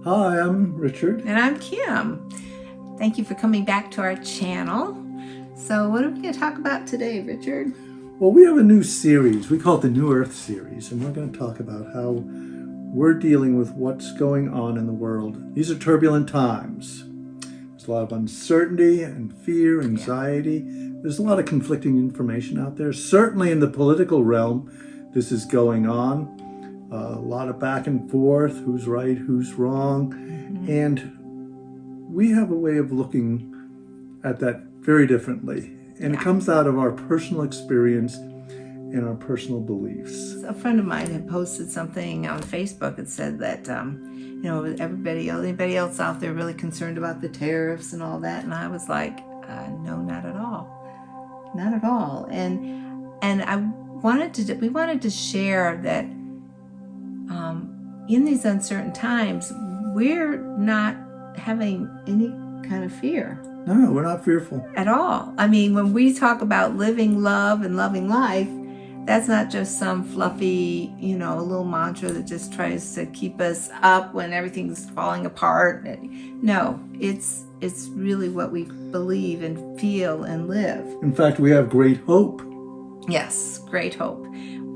Hi, I'm Richard. And I'm Kim. Thank you for coming back to our channel. So what are we going to talk about today, Richard? Well, we have a new series. We call it the NewEarth series, and we're going to talk about how we're dealing with what's going on in the world. These are turbulent times. There's a lot of uncertainty and fear, anxiety. There's a lot of conflicting information out there. Certainly in the political realm, this is going on. A lot of back and forth, who's right, who's wrong. And we have a way of looking at that very differently. And it comes out of our personal experience and our personal beliefs. A friend of mine had posted something on Facebook and said that, anybody else out there really concerned about the tariffs and all that? And I was like, no, not at all. Not at all. And we wanted to share that in these uncertain times, we're not having any kind of fear. No, we're not fearful. At all. I mean, when we talk about living love and loving life, that's not just some fluffy, little mantra that just tries to keep us up when everything's falling apart. No, it's really what we believe and feel and live. In fact, we have great hope. Yes, great hope.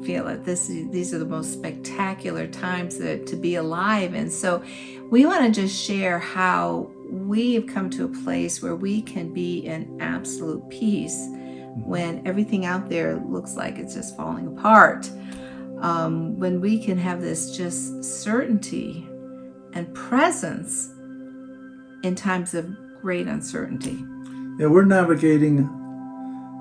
Feel that these are the most spectacular times to be alive. And so we want to just share how we have come to a place where we can be in absolute peace when everything out there looks like it's just falling apart. When we can have this just certainty and presence in times of great uncertainty. Yeah, we're navigating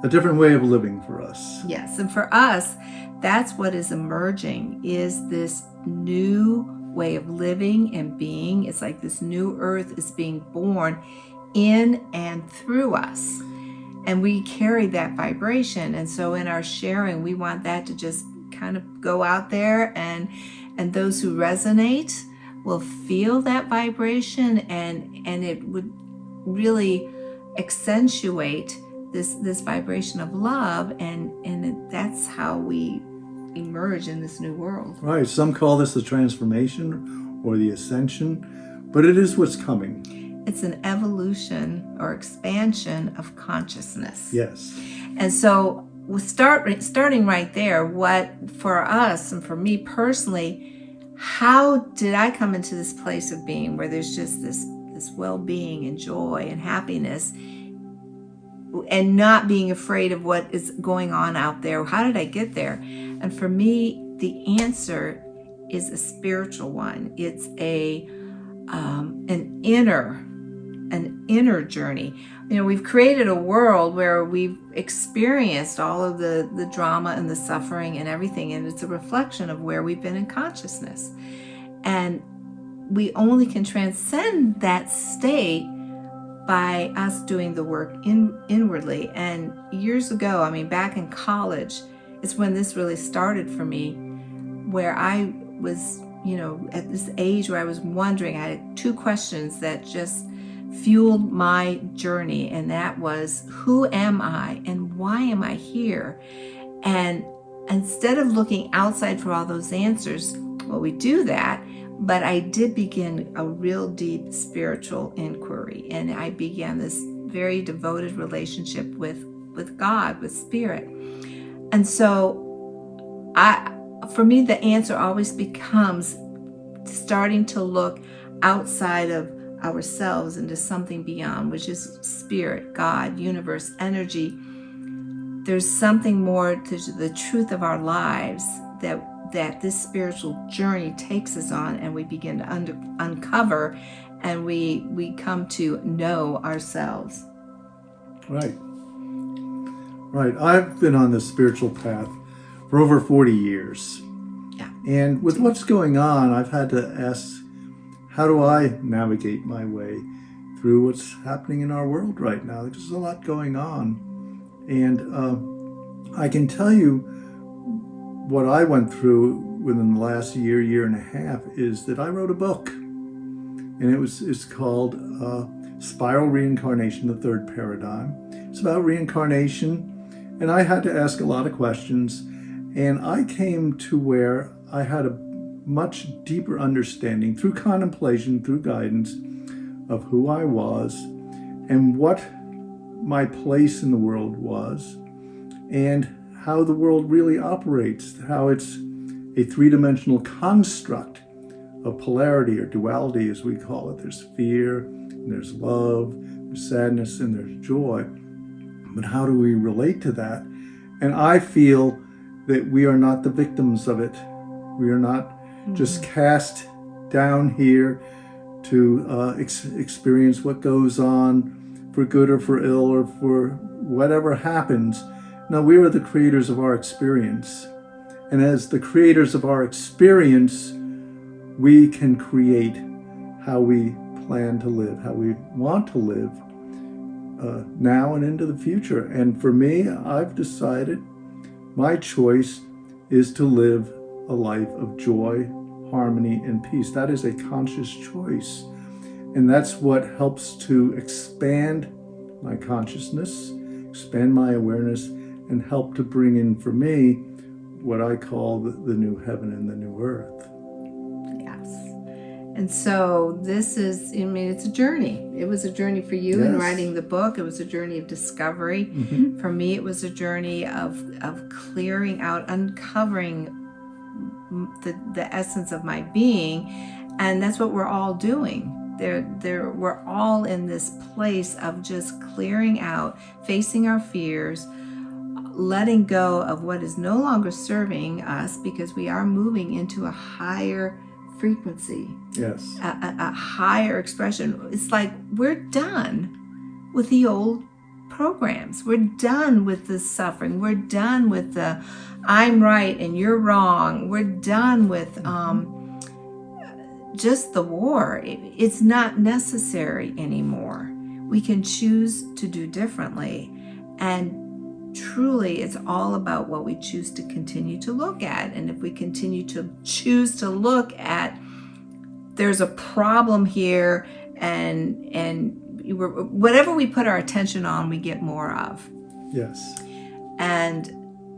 a different way of living for us. Yes, and for us, that's what is emerging, is this new way of living and being. It's like this new earth is being born in and through us. And we carry that vibration. And so in our sharing, we want that to just kind of go out there, and those who resonate will feel that vibration, and it would really accentuate this vibration of love, and that's how we emerge in this new world. Right. Some call this the transformation or the ascension, but it is what's coming. It's an evolution or expansion of consciousness. Yes. And so we'll starting right there, what for us and for me personally, how did I come into this place of being where there's just this well-being and joy and happiness, and not being afraid of what is going on out there? How did I get there? And for me, the answer is a spiritual one. It's an inner journey. We've created a world where we've experienced all of the drama and the suffering and everything, and it's a reflection of where we've been in consciousness. And we only can transcend that state by us doing the work inwardly. And years ago, back in college, is when this really started for me, where I was, at this age where I was wondering. I had two questions that just fueled my journey, and that was, who am I and why am I here? And instead of looking outside for all those answers, well, we do that, but I did begin a real deep spiritual inquiry, and I began this very devoted relationship with God, with Spirit. And so for me, the answer always becomes starting to look outside of ourselves into something beyond, which is Spirit, God, universe, energy. There's something more to the truth of our lives that this spiritual journey takes us on, and we begin to uncover, and we come to know ourselves. Right. I've been on this spiritual path for over 40 years. Yeah. And with what's going on, I've had to ask, how do I navigate my way through what's happening in our world right now? There's a lot going on. And I can tell you what I went through within the last year and a half is that I wrote a book. And it's called Spiral Reincarnation, the Third Paradigm. It's about reincarnation. And I had to ask a lot of questions. And I came to where I had a much deeper understanding through contemplation, through guidance of who I was and what my place in the world was and how the world really operates, how it's a three-dimensional construct of polarity or duality, as we call it. There's fear, and there's love, there's sadness, and there's joy. But how do we relate to that? And I feel that we are not the victims of it. We are not just cast down here to experience what goes on for good or for ill or for whatever happens. No, we are the creators of our experience. And as the creators of our experience, we can create how we plan to live, how we want to live now and into the future. And for me, I've decided my choice is to live a life of joy, harmony, and peace. That is a conscious choice. And that's what helps to expand my consciousness, expand my awareness, and help to bring in for me what I call the new heaven and the new earth. Yes. And so this is, I mean, it's a journey. It was a journey for you in writing the book. It was a journey of discovery. Mm-hmm. For me, it was a journey of clearing out, uncovering the essence of my being. And that's what we're all doing. We're all in this place of just clearing out, facing our fears, letting go of what is no longer serving us, because we are moving into a higher frequency. Yes. A higher expression. It's like we're done with the old programs. We're done with the suffering. We're done with the I'm right and you're wrong. We're done with just the war. It's not necessary anymore. We can choose to do differently. And truly, it's all about what we choose to continue to look at. And if we continue to choose to look at, there's a problem here, and whatever we put our attention on, we get more of. Yes. And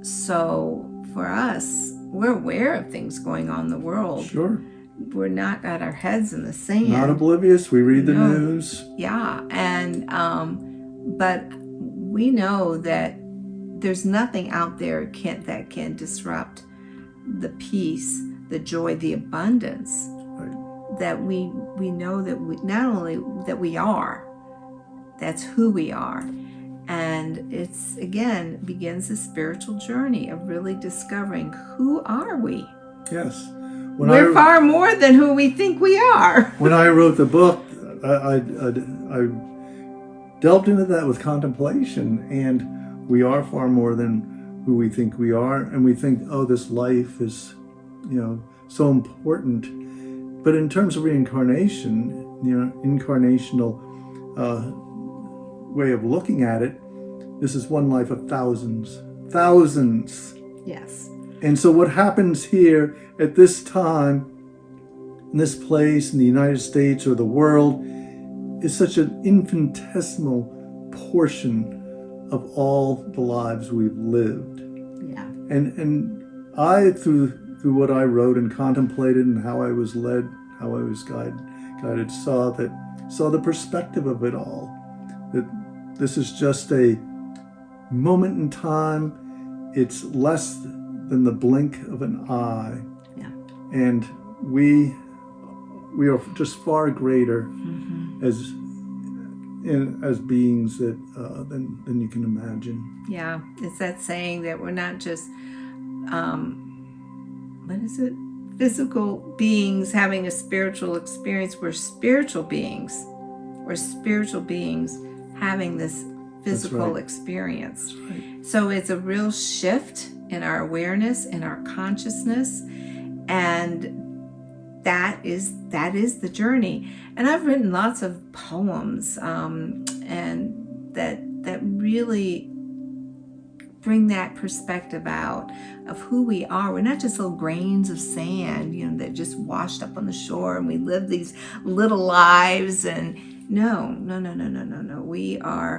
so for us, we're aware of things going on in the world. Sure. We're not got our heads in the sand. Not oblivious. We read the news. Yeah. And, but we know that there's nothing out there that can disrupt the peace, the joy, the abundance that we know that we not only that we are, that's who we are. And it's, again, begins a spiritual journey of really discovering who are we. Yes. We're far more than who we think we are. When I wrote the book, I delved into that with contemplation, and we are far more than who we think we are. And we think, oh, this life is, so important. But in terms of reincarnation, incarnational way of looking at it, this is one life of thousands. Yes. And so what happens here at this time, in this place, in the United States or the world, is such an infinitesimal portion of all the lives we've lived. Yeah. And I, through what I wrote and contemplated and how I was led, how I was guided, saw the perspective of it all. That this is just a moment in time. It's less than the blink of an eye. Yeah. And we are just far greater as beings than you can imagine. Yeah, it's that saying that we're not just what is it? Physical beings having a spiritual experience. We're spiritual beings. We're spiritual beings having this physical experience. Right. So it's a real shift in our awareness, in our consciousness, and that is the journey. And I've written lots of poems, and that really bring that perspective out of who we are. We're not just little grains of sand, that just washed up on the shore, and we live these little lives. And no. We are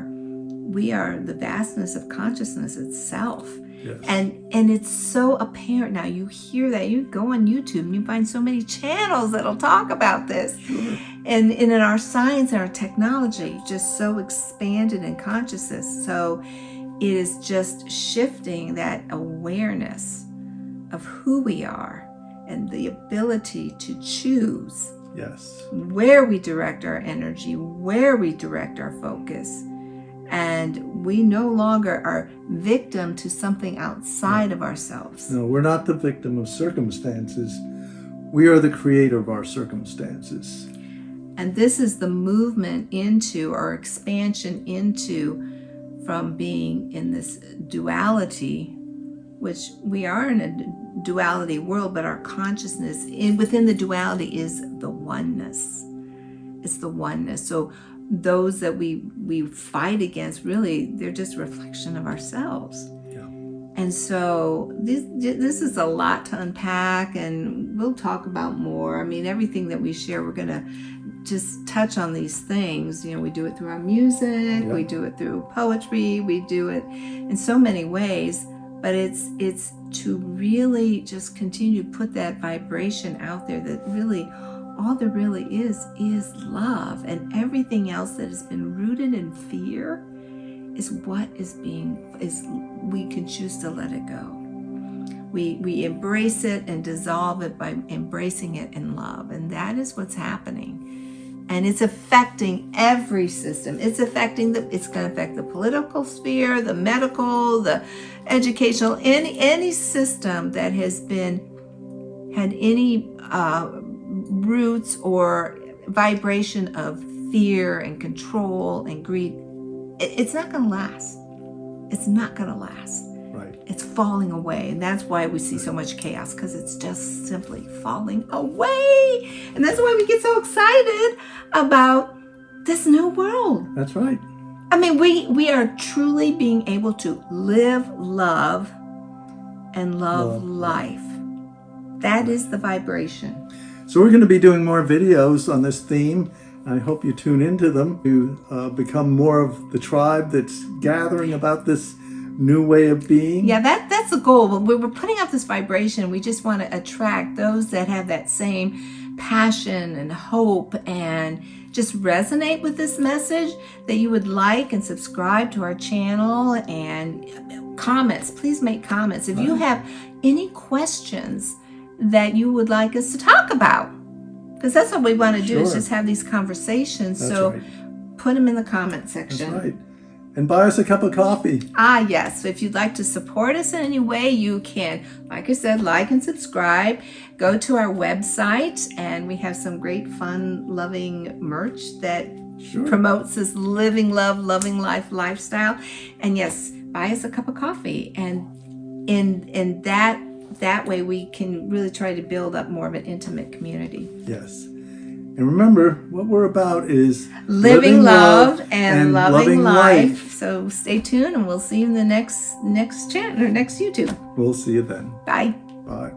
the vastness of consciousness itself. Yes. And it's so apparent now. You hear that. You go on YouTube and you find so many channels that'll talk about this. Sure. And in our science and our technology, just so expanded in consciousness. So it is just shifting that awareness of who we are and the ability to choose Yes. where we direct our energy, where we direct our focus. And we no longer are victim to something outside of ourselves. No, we're not the victim of circumstances. We are the creator of our circumstances. And this is the movement into, or expansion into, from being in this duality, which we are in a duality world, but our consciousness within the duality is the oneness. It's the oneness. So those that we fight against, really, they're just a reflection of ourselves. Yeah. And so this is a lot to unpack, and we'll talk about more. I mean, everything that we share, we're going to just touch on these things. You know, we do it through our music, we do it through poetry, we do it in so many ways, but it's to really just continue to put that vibration out there that really all there really is love, and everything else that has been rooted in fear is what is we can choose to let it go. We embrace it and dissolve it by embracing it in love, and that is what's happening. And it's affecting every system. It's going to affect the political sphere, the medical, the educational, any system that has had any roots or vibration of fear and control and greed. It's not going to last. It's not going to last. Right. It's falling away. And that's why we see so much chaos, because it's just simply falling away. And that's why we get so excited about this new world. That's right. I mean, we are truly being able to live, love, and love life. That is the vibration. So we're going to be doing more videos on this theme. I hope you tune into them to become more of the tribe that's gathering about this new way of being. Yeah, that's the goal. When we're putting out this vibration, we just want to attract those that have that same passion and hope and just resonate with this message, that you would like and subscribe to our channel, and comments. Please make comments. If you have any questions that you would like us to talk about, because that's what we want to do, is just have these conversations. That's so right. Put them in the comment section. That's right. And buy us a cup of coffee. Yes. So if you'd like to support us in any way, you can, like I said, like and subscribe. Go to our website, and we have some great fun, loving merch that promotes this living, love, loving life lifestyle. And yes, buy us a cup of coffee. And in that way, we can really try to build up more of an intimate community. Yes. And remember, what we're about is living love and loving life. So stay tuned, and we'll see you in the next channel or next YouTube. We'll see you then. Bye. Bye.